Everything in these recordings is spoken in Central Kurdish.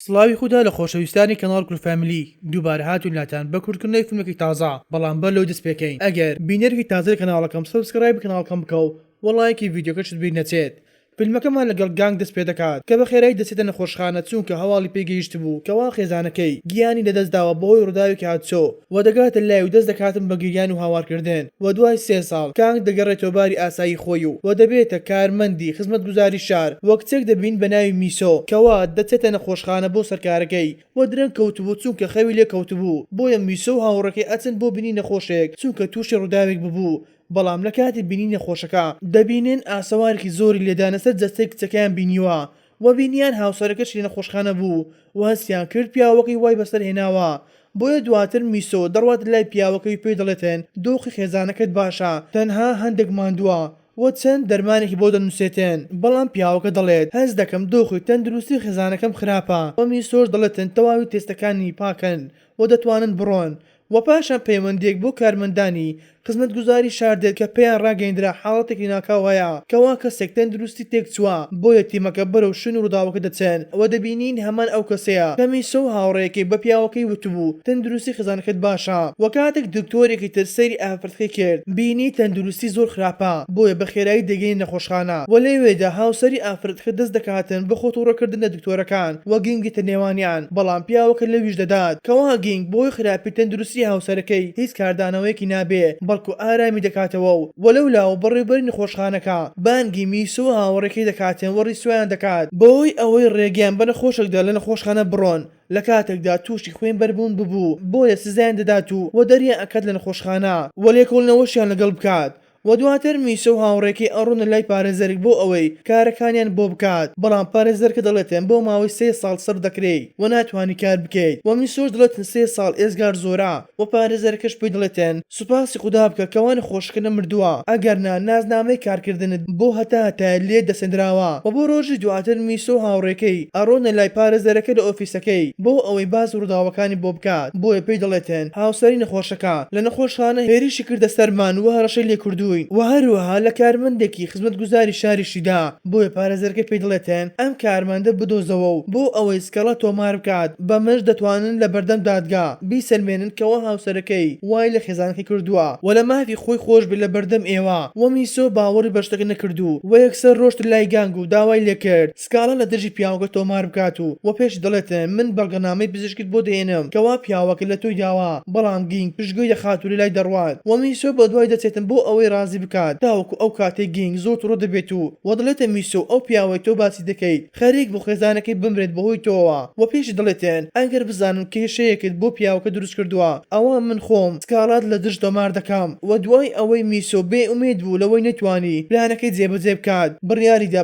سڵاوی خوددا لە خۆشەویستانی کەناڵ فامیلی دووبارە هاتوونلاتان بە کورتکردنەوەی فیلمێکی تازە بەڵام بەر لەو دەست پێکەین ئەگەر بینەرێکی تازای کەناڵەکەم سەبسکرایب کەناڵەکەم بکە و وەڵایەکی ڤیدیۆکەشت بیر نەچێت. فیلمەکەمان لەگەڵ گانگ دەست پێ دەکات کە بە خێرایی دەچێتە نەخۆشخانە چونکە هەواڵی پێگەیشت بوو کەوا خێزانەکەی گیانی لەدەستداوە بەهۆی ڕووداوێکی هاتچۆ و دەگاتە لای و دەست دەکاتن بە گریان و هاوارکردن و دوای 3 ساڵ کانگ دەگەڕێتەوە باری ئاسایی خۆی و دەبێتە کارمەندی خزمەتگوزاری شار وەک چێک دەبین بە ناوی میسۆ کەوا دەچێتە نەخۆشخانە بۆ سەرکارەکەی و درەنگ کەوتبوو چونکە خەوی لێ کەوتبوو بۆیە میسۆ و هاوڕەکەی ئەچن بۆ بینی نەخۆشێک چونکە تووشی ڕووداوێک ببوو. بەڵام لە کاتی بینی نەخۆشەکە دەبینێن ئاسەوارێکی زۆری لێدانەسەر جەستەی کچەکەیان بینیوە و بینیان هاوسەرەکەشی نەخۆشخانە بوو و هەستیان کرد پیاوەکەی وای بەسەر هێناوە. بۆیە دواتر میسۆ دەڕوات لای پیاوەکەی پێی دەڵێتن دۆخی خێزانەکەت باشە تەنها هەندێک ماندووە و چەند دەرمانێکی بۆ دەنووسێتن بەڵام پیاوەکە دەڵێت هەز دەکەم دۆخی تەندروستی خێزانەکەم خراپە و میسۆش دەڵێتن تەواوی تێستەکانی پاکەن و دەتوانن بڕۆن و پاشان پەیوەندێک بۆ کارمەندانی خزمەتگوزاری شار دێت کە پێیان ڕاگەیەندرا حاڵەتێکی ناکاو هەیە کەوا کەسێک تەندروستی تێک چووە بۆیە تیمەکە بەرەو شوێن و ڕووداوەکە دەچێن و دەبینین هەمان ئەو کەسەیە کە میسۆ و هاوڕێیەکەی بە پیاوەکەی وتبوو تەندروستی خێزانەکەت باشە و کاتێک دکتۆرێکی تر سەیری ئافرەتەکەی کرد بینی تەندروستی زۆر خراپە بۆیە بە خێرایی دەگەین نەخۆشخانە و لەوێدا هاوسەری ئافرەتەکە دەست دەکاتن بە خۆتوڕەکردن لە دکتۆرەکان و گینگی نێوانیان بەڵام پیاوەکە لەویش دەدات کەوا گینگ بۆی خراپی تەندروستی هاوسەرەکەی هیچ کاردانەوەیەکی نابێ بەڵکو ئارامی دەکاتەوە و وەلەولاوە بەڕێوەبەری نەخۆشخانەکە بانگی میسۆ و هاوڕێکەی دەکاتێن وەڕی سویان دەکات بەهۆی ئەوەی ڕێگەیان بە نەخۆشێکدا لە نەخۆشخانە بڕۆن لە کاتێکدا تووشی خوێن بەربوون ببوو بۆیە سزایان دەدات و دەریان ئەکات لە نەخۆشخانە و لێکۆڵنەوەشیان لەگەڵ بکات و دواتر میسۆ و هاوڕێکی ئەڕۆنە لای پارێزەرێک بۆ ئەوەی کارەکانیان بۆ بکات بەڵام پارێزەرکە دەڵێتێن بۆ ماوەی 3 ساڵ سەر دەکرێت و ناتوانی کار بکەیت و میسۆش دەڵێتن 3 ساڵ ئێزگار زۆرە و پارێزەرەکەش پێی دەڵێتێن سوپاسی خوددا بکە کەوا نەخۆشەکە نەمردووە ئەگەرنا نازنامەی کارکردنت بۆ هەتا لێ دەسەندراوە و بۆ ڕۆژی دواتر میسۆ و هاوڕێکەی ئەڕۆنە لای پارێزەرەکە لە ئۆفیسەکەی بۆ ئەوەی باز ڕووداوەکانی بۆ بکات بۆیە پێی دەڵێتێن هاوسەری نەخۆشەکە لە نەخۆشخانە هێریشی کردە سەرمان و هەڕەشەی لێ کردووی و هەروەها لە کارمەندێکی خزمەتگوزاری شاریشیدا بۆیە پارێزەرەکە پێی دەڵێتێن ئەم کارمەندە بدۆزەوە و بۆ ئەوەی سکەڵە تۆمار بکات بەمەش دەتوانن لە بەردەم دادگا بیسەلمێنن کەوا هاوسەرەکەی وای لە خێزانەکەی کردووە و لە مافی خۆی خۆش بێت لە بەردەم ئێوە و میسۆ باوەڕی بەشتەکە نەکردو و یەکسەر ڕۆشت لای گانگ و داوای لێکرد سکاڵە لە دژی پیاوەکە تۆمار بکات و پێش دەڵێتێن من بەڵگەنامەی پزیشکیت بۆ دێنم کەوا پیاوەکە لە تۆی داوا بەڵام گینگ پشتگوێی دەخات و لای دەڕوات و میسۆ بە دوای دەچێتن بۆ ئەوەی رازی بکات تاوەکو ئەو کاتێک گینگ زۆر تووڕە دەبێت و دەڵێتە میسۆ ئەو پیاوەی تۆ باسی دەکەیت خەریک بۆ خێزانەکەی بمرێت بەهۆی تۆوە و پێش دەڵێتێن ئەگەر بزانم کێشەیەکت بۆ پیاوەکە دروست کردووە ئەوە من خۆم سکاڵات لە دژ دۆمار دەکەم و دوای ئەوەی میسۆ بێ ئومێد بوو لەوەی نەتوانی پلانەکەی جێبەجێ بکات بڕیاریدا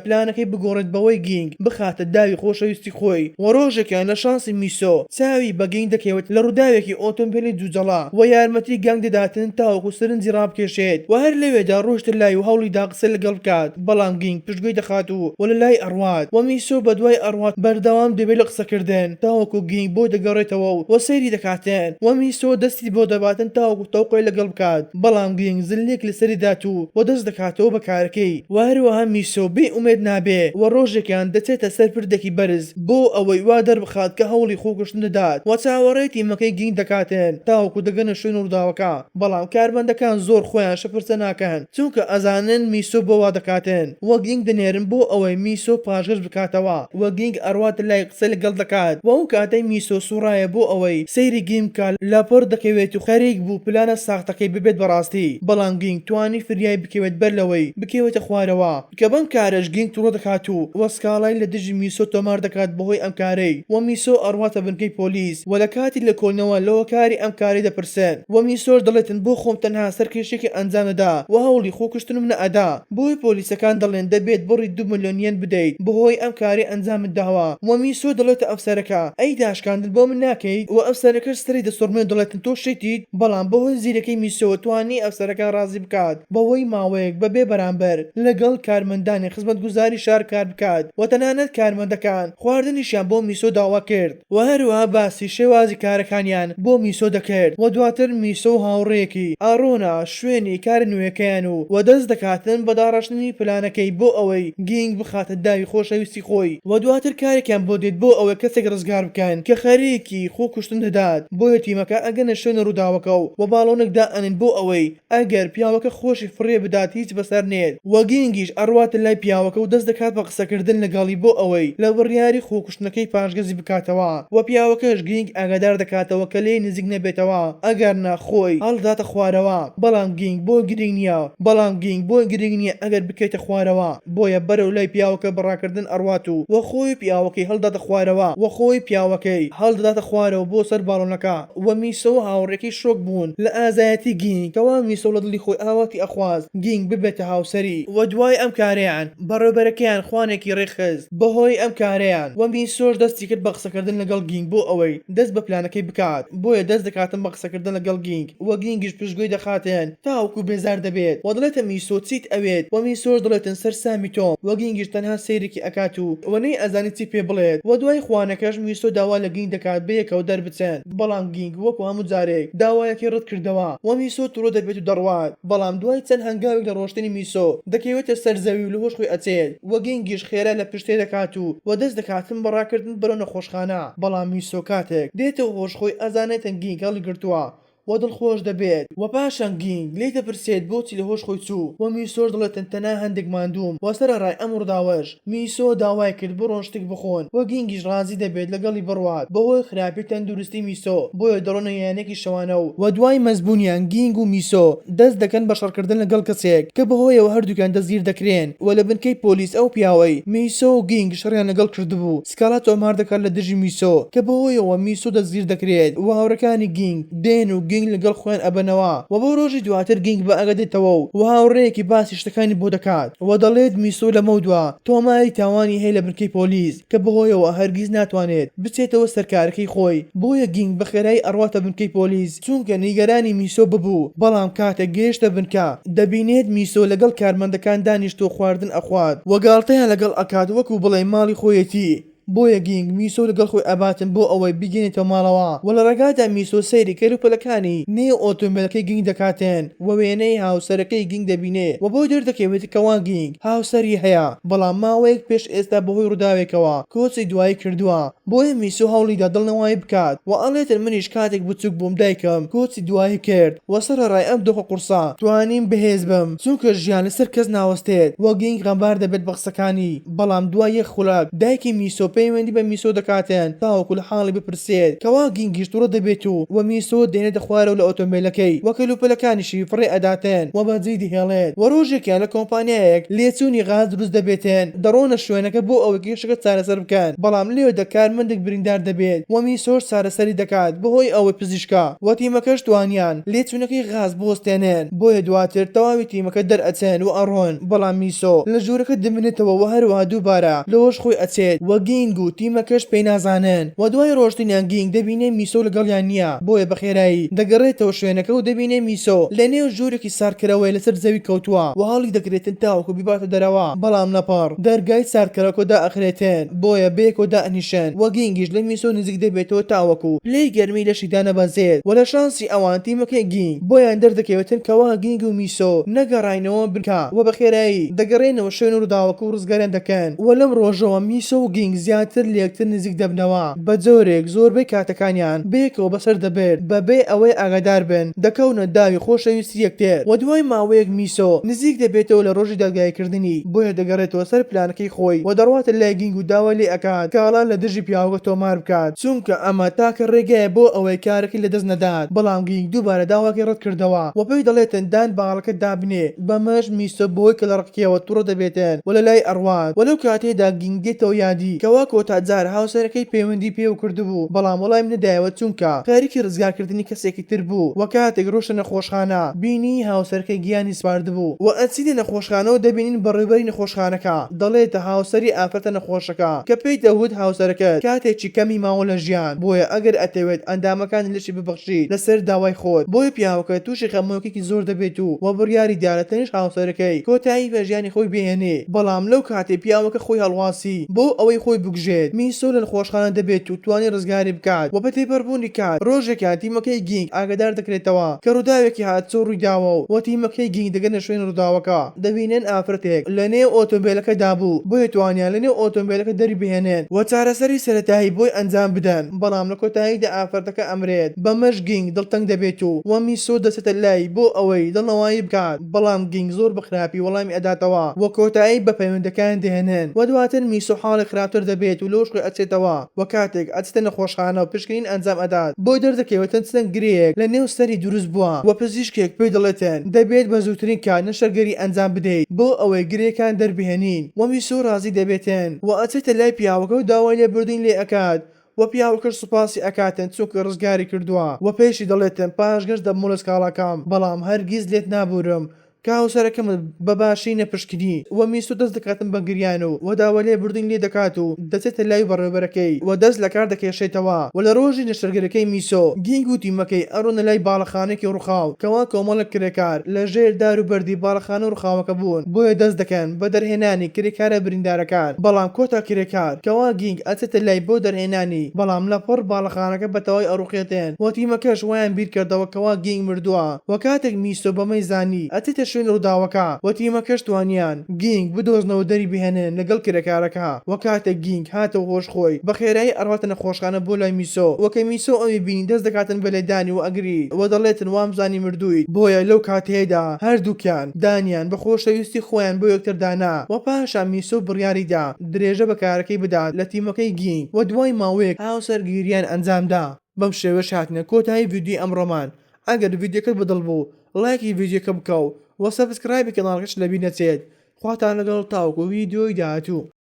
پلانەکەی بگۆڕێت بەوەی گینگ بخاتە داوی خۆشەویستی خۆی و ڕۆژێکیان لە شانسی میسۆ چاوی بە گینگ دەکەوێت لە ڕووداوێکی ئۆتۆمبیلی دووجەڵا و یارمەتی گانگ دەداتن تاوەکو سەرنجی ڕابکێشێت و هەر لەوێدا ڕۆشتر لای و هەوڵی دا قسە لەگەڵ بکات بەڵام گینگ پشتگوێی دەخات و لە لای ئەڕوات و میسۆ بە دوای ئەڕوات بەردەوام دەبێت لە قسەکردن تاوەکو گینگ بۆ دەگەڕێتەوە و سەیری دەکاتێن و میسۆ دەستی بۆ دەباتن تاوەکو تەوقەی لەگەڵ بکات بەڵام گینگ زلێک لەسەری دات و دەست دەکاتەوە بە کارەکەی و هەروەها میسۆ بێ ئومێد نابێ و ڕۆژێکیان دەچێتە سەر پردێکی بەرز بۆ ئەوەی وا دەربخات کە هەوڵی خۆکشتن دەدات و چاوەڕێی تیمەکەی گینگ دەکاتێن تاوەکو دەگەنە شوێن ڕووداوەکە بەڵام کارمەندەکان زۆر خۆیان شەپرسە ناکەن چونکە ئەزانن میسۆ بۆ وا دەکاتێن و گینگ دەنێرن بۆ ئەوەی میسۆ پاشگەش بکاتەوە و گینگ ئەڕواتە لای قسە لەگەڵ دەکات و ئەو کاتەی میسۆ سوڕایە بۆ ئەوەی سەیری گیم کال لاپۆر دەکەوێت و خەریک بوو پلانە ساختەکەی ببێت بەڕاستی بەڵام گینگ توانی فریای بکەوێت بەر لەوەی بکەوێتە خوارەوە کە بەم کارەش گینگ تووڕە دەکات و سکاڵای لە دژی میسۆ تۆمار دەکات بەهۆی ئەم کارەی و میسۆ ئەڕواتە بنکەی پۆلیس و لە کاتی لە کۆڵنەوە لەوە کاری ئەم کاری دەپرسێن و میسۆش دەڵێتن بۆ خۆم تەنها سەرکێشێکی ئەنجامەدا و هەوڵی خۆکشتنم نەئەدا بۆی پۆلیسەکان دەڵێن دەبێت بڕی 2 ملیۆن یەن بدەیت بەهۆی ئەم کاری ئەنجامت داوە و میسۆ دەڵێتە ئەفسەرەکە ئەی داشکاندن بۆ من ناکەیت و ئەفسەرەکەش سەری دەسوڕمێن دەڵێتن تۆ شێتیت بەڵام بەهۆی زیرەکەی میسۆ توانی ئەفسەرەکان ڕازی بکات بەوەی ماوەیەک بەبێ بەرامبەر لەگەڵ کارمەندانی خزمەتگوزاری شار کار بکات و تەنانەت کارمەندەکان خواردنیشیان بۆ میسۆ داوا کرد و هەروەها باسی شێوازی کارەکانیان بۆ میسۆ دەکرد و دواتر میسۆ و هاوڕێیەکی ئارۆنا شوێنی کار نوێەکەیان و دەست دەکاتن بە داڕشتنی پلانەکەی بۆ ئەوەی گینگ بخاتە داوی خۆشەویستی خۆی و دواتر کارێکیان بۆ دێت بۆ ئەوەی کەسێک ڕزگار بکەن کە خەریکی خۆ کوشتن دەدات بۆیە تیمەکە ئەگەنە شوێنە ڕووداوەکە و باڵۆنێکدا ئەنن بۆ ئەوەی ئەگەر پیاوەکە خۆشی فڕێ بدات هیچ بەسەر نێت و گینگیش ئەڕواتە لای پیاوەکە و دەست دەکات بە قسەکردن لەگەڵی بۆ ئەوەی لە بڕیاری خۆکوشتنەکەی پاشگەزی بکاتەوە و پیاوەکەش گینگ ئاگادار دەکاتەوە کە لێی نزیک نەبێتەوە ئەگەر نەخۆی هەڵداتە خوارەوە بەڵام گینگ بۆ گرنگ نییە ئەگەر بکەیتە خوارەوە بۆیە بەرەو لای پیاوەکە بڕاکردن ئەڕوات و خۆی پیاوەکەی هەڵداتە خوارەوە و خۆی پیاوەکەی هەڵداتە خوارەوە بۆ سەر باڵۆنەکە و میسۆ هاوڕێکی شۆک بوون لە ئازایەتی گینگ کەوا میسۆ لە دڵی خۆی ئاواتی ئەخواست گینگ ببێتە هاوسەری و دوای ئەم کارەیان بەڕێوەبەرەکەیان خوانێکی ڕێخست بەهۆی ئەم کارەیان و میسۆش دەستی کرد بە قسەکردن لەگەڵ گینگ بۆ ئەوەی دەست بە پلانەکەی بکات بۆیە دەست دەکاتن بە قسەکردن لەگەڵ گینگ و گینگیش پشتگوێی دەخاتێن تاوەکو بێزار دەبێت و دڵێتە میسۆ چیت ئەوێت و میسۆش دڵێتن سەر سامی تۆم و گینگیش تەنها سەیرێکی ئەکات و نەی ئەزانی چی پێ بڵێت و دوای خوانەکەش میسۆ داوا لە گینگ دەکات بەیەکەوە دەربچێن بەڵام گینگ وەکو هەموو جارێک داوایەکی ڕەت کردەوە و میسۆ تووڕە دەبێت و دەڕوات بەڵام دوای چەند هەنگاوێک لە ڕۆشتنی میسۆ دەکەوێتە سەرزەوی و لە هۆش خۆی ئەچێت و گینگیش خێرا لە پشتێ دەکات و دەست دەکاتن بەڕاکردن بەرەو نەخۆشخانە بەڵام میسۆ کاتێک دێتەوە هۆش خۆی ئەزانێتن گینگ هەڵی گرتووە و دڵخۆش دەبێت و پاشان گینگ لێ دەپرسێت بۆچی لە هۆش خۆی چوو و میسۆش دڵێتن تەنها هەندێک ماندووم و سەرەڕای ئەم ڕووداوەش میسۆ داوای کرد بڕۆن شتێک بخۆن و گینگیش ڕازی دەبێت لەگەڵی بڕوات بەهۆی خراپی تەندروستی میسۆ بۆیە دەڕۆنە یانێکی شەوانە و دوای مەزبوونیان گینگ و میسۆ دەست دەکەن بە شەڕکردن لەگەڵ کەسێک کە بەهۆیەوە هەردووکیان دەستگیر دەکرێن و لە بنکەی پۆلیس ئەو پیاوەی میسۆ و گینگ شەڕیان لەگەڵ کردبوو سکالا تۆمار دەکات لە دژی میسۆ کە بەهۆیەوە میسۆ دەستگیر دەکرێت و هاوڕەکانی گینگ دێن و گینگ لەگەڵ خۆیان بنەوە و بۆ ڕۆژی دواتر گینگ بە ئەگەدێتەوە و هاوڕێیەکی باسی شتەکانی بۆ دەکات و دەڵێت میسۆ لە مەودووە تۆماری تاوانی هەیە لە بنکەی پۆلیس کە بەهۆیەوە هەرگیز ناتوانێت بچێتەوە سەرکارەکەی خۆی بۆیە گینگ بە خێرایی ئەڕواتە بنکەی پۆلیس چونکە نیگەرانی میسۆ ببوو بەڵام کاتە گەیشتە بنکە دەبینێت میسۆ لەگەڵ کارمەندەکان دانیشتۆ خواردن ئەخوات و گاڵتەیان لەگەڵ ئەکات وەکو بڵێ ماڵی خۆیەتی بۆیە گینگ میسۆ لەگەڵ خۆی ئەباتن بۆ ئەوەی بگەێنێتەوە ماڵەوە و لە ڕێگادا میسۆ سەیری کەلوپەلەکانی نێو ئۆتۆمبیلەکەی گینگ دەکاتێن و وێنەی هاوسەرەکەی گینگ دەبینێت و بۆ دەردەکەوێت کەوا گینگ هاوسەری هەیە بەڵام ماوەیەک پێش ئێستا بەهۆی ڕووداوێکەوە کۆچی دوایی کردووە بۆیە میسۆ هەوڵیدا دڵنەوەی بکات و ئەڵێتن منیش کاتێک بچووک بووم دایکم کۆچی دوایی کرد و سەرەڕای ئەم دۆخە قورسا توانیم بەهێز بم چونکە ژیان لەسەر کەس ناوەستێت و گینگ غەمبار دەبێت بە قسەکانی بەڵام دوای خولەک دایکی میسۆ پەیوەندی بە میسۆ دەکاتێن تاوەکو لە حاڵی بپرسێت کەوا گینگیش تووڕە دەبێت و میسۆ دێنێتە خوارەوە لە ئۆتۆمبیلەکەی وە کەلوپەلەکانیشی فڕێ ئەداتێن و بەجێی دەهێڵێت و ڕۆژێکیان لە کۆمپانیایەک لێچوونی غاز دروست دەبێتێن دەڕۆنە شوێنەکە بۆ ئەوەی کێشەکە چارەسەر بکەن بەڵام لێو دەکارمەندێک بریندار دەبێت و میسۆش چارەسەری دەکات بەهۆی ئەوەی پزیشکە و تیمەکەش توانیان لێچوونەکەی غاز بۆستێنێن بۆیە دواتر تەواوی تیمەکە دەرئەچێن و ئەڕۆن بەڵام میسۆ لە ژوورەکە دەمێنێتەوە و هەروەها دووبارە لەوەش خۆی ئەچێت و گینگ و تیمەکەش پێی نازانن و دوای ڕۆشتنیان گینگ دەبینێ میسۆ لەگەڵیان نییە بۆیە بەخێرایی دەگەڕێتەوە شوێنەکە و دەبینێ میسۆ لە نێو ژوورێکی ساردکەرەوەی لەسەر زەوی کەوتووە و هەڵی دەگرێتن تاوەکو بیباتە دەرەوە بەڵام نەپەڕ دەرگای ساردکەرەکە ئەخرێتێن بۆیە بێکۆ دائنیشن و گینگیش لە میسۆ نزیک دەبێتەوە تاوەکو پلەی گەرمی لەشی دانەبەزێت و لە شانسی ئەوان تیمەکەی گینگ بۆیان دەردەکەوێتن کەوا گینگ و میسۆ نەگەڕاینەوە بنکە و بەخێرایی دەگەڕێنەوە شوێن و ڕووداوەکە و ڕزگاریان دەکەن و لەم ڕۆژەوە میسۆ و گینگ زیاتر لێکتر نزیک دەبنەوە بە جۆرێک زۆربەی کاتەکانیان بێکەوە بەسەر دەبێت بەبێ ئەوەی ئاگادار بن دەکەونە داوی خۆشەویستی یەکتر و دوای ماوەیەک میسۆ نزیک دەبێتەوە لە ڕۆژی دادگایکردنی بۆیە دەگەڕێتەوە سەر پلانەکەی خۆی و دەڕواتە لای گینگ و داوای لێ ئەکات کاڵان لە دژی پیاوەکە تۆمار بکات چونکە ئەمە تاکە ڕێگایە بۆ ئەوەی کارەکەی لەدەست نەدات بەڵام گینگ دووبارە داواکەی ڕەت کردەوە و پێی دەڵێتن دان باڵەکە دابنێ بەمەش میسۆ بۆی کە لە ڕقیەوە تووڕە دەبێتن و لە لای ئەڕوات وەلەو کاتێدا گینگ دێتەوە یادی کەوا کۆتاجار هاوسەرەکەی پەیوەندی پێ کردبوو بەڵام وەڵامی نەدایەوە چونکە خەریکی ڕزگارکردنی کەسێکی تر بوو و کاتێک ڕۆشتە نەخۆشخانە بینی هاوسەرەکەی گیانی سپاردبوو و ئەچینە نەخۆشخانەوە دەبینین بەڕێوەبەری نەخۆشخانەکە دەڵێتە هاوسەری ئافرەتە نەخۆشەکە کە پێی دەوت هاوسەرەکەت کاتێکی کەمی ماوە لە ژیان بۆیە ئەگەر ئەتەوێت ئەندامەکان لەشی ببەخشی لەسەر داوای خۆت بۆیە پیاوەکە تووشی خەمۆکێکی زۆر دەبێت و بڕیاری دارەتەنیش هاوسەرەکەی کۆتایی بە ژیانی خۆی بێنێ بەڵام لەو کاتێ پیاوەکە خۆی هەڵواسی بۆ ئەوەی خۆی بگژێت میسۆ لە نەخۆشخانە دەبێت و توانی ڕزگاری بکات و بە تێپەڕبوونی کات ڕۆژێکیان تیمەکەی گینگ ئاگادار دەکرێتەوە کە ڕووداوێکی هاتچۆ ڕوویداوە و تیمەکەی گینگ دەگەنە شوێن ڕووداوەکە دەبینێن ئافرەتێک لە نێو ئۆتۆمبیلەکە دابوو بۆیە توانیان لە نێو ئۆتۆمبیلەکە دەریبهێنێن و چارەسەری سەرەتایی بۆی ئەنجام بدەن بەڵام لە کۆتاییدا ئافرەتەکە ئەمرێت بەمەش گینگ دڵتەنگ دەبێت و میسۆ دەچێتە لای بۆ ئەوەی دڵنەوایی بکات بەڵام گینگ زۆر بەخراپی وەڵامی ئەداتەوە و کۆتایی بە پەیوەندەکان دێنێن و دواتر میسۆ حاڵی خراپتر دەبێت و لەوشقی ئەچێتەوە و کاتێک ئەچێتە نەخۆشخانە و پشکنین ئەنجام ئەدات بۆی دەردەکەوێتە سنگرەیەک لە نێو سەری دروست بووە و پزیشکێک پێی دەڵێتن دەبێت بە زووترین کات نەشەرگەری ئەنجام بدەیت بۆ ئەوەی گرێکان دەربهێنین و میسۆ ڕازی دەبێتن و ئەچێتە لای پیاوەکە و داوای لێبوردین لێ ئەکات و پیاوەکەش سوپاسی ئەکاتن چونکە ڕزگاری کردووە و پێشی دەڵێتن پاشگەشت دەبمە لە سکاڵەکەم بەڵام هەرگیز لێت نابورم کاوسەرەکەم بەباشی نەپشکنی و میسۆ دەست دەکاتن بە گریان و داوا لێبوردین لێ دەکات و دەچێتە لای بەڕێوەبەرەکەی و دەست لە کار دەکێشێتەوە و لە ڕۆژی نەشتەرگەرەکەی میسۆ گینگ و تیمەکەی ئەڕۆنە لای باڵەخانێکی ڕووخاو کەوا کۆمەڵە کرێکار لە ژێر دار و بەردی باڵەخانە ڕووخاوەکە بوون بۆیە دەست دەکەن بە دەرهێنانی کرێکارە بریندارەکان بەڵام کۆتا کرێکار کەوا گینگ ئەچێتە لای بۆ دەرهێنانی بەڵام لە پڕ باڵەخانەکە بەتەوای ئەڕوخێتێن و تیمەکەش وایان بیر کردەوە کەوا گینگ مردووە و کاتێک میسۆ بەمەی زانی ئەچێتە شوێن ڕووداوەکە و تیمەکەش توانیان گینگ بدۆزنەوە دەری بهێنن لەگەڵ کرێکارەکە و کاتێک گینگ هاتەوە هۆش خۆی بە خێرایی ئەڕاتە نەخۆشخانە بۆ لای میسۆ وەکە میسۆ ئەوی بینی دەست دەکاتن بە لێدانی و ئەگری و دەڵێتن وامزانی مردوویت بۆیە لەو کاتەیەدا هەردووکیان دانیان بە خۆشەویستی خۆیان بۆ یەکتردانا و پاشان میسۆ بڕیاریدا درێژە بە کارەکەی بدات لە تیمەکەی گینگ و دوای ماوەیەک هاوسەرگیریان ئەنجامدا بەم شێوەش هاتنە کۆتایی ڤیدیۆی ئەمڕۆمان ئەگەر ڤیدیۆکەت بەدڵ بوو لایکی ڤیدیۆکە بکەو و سەبسکرایبی کەناڵەکەش لەبیر نەچێت خواتان لەگەڵ تاوەکو ڤیدیۆی داهاتوو.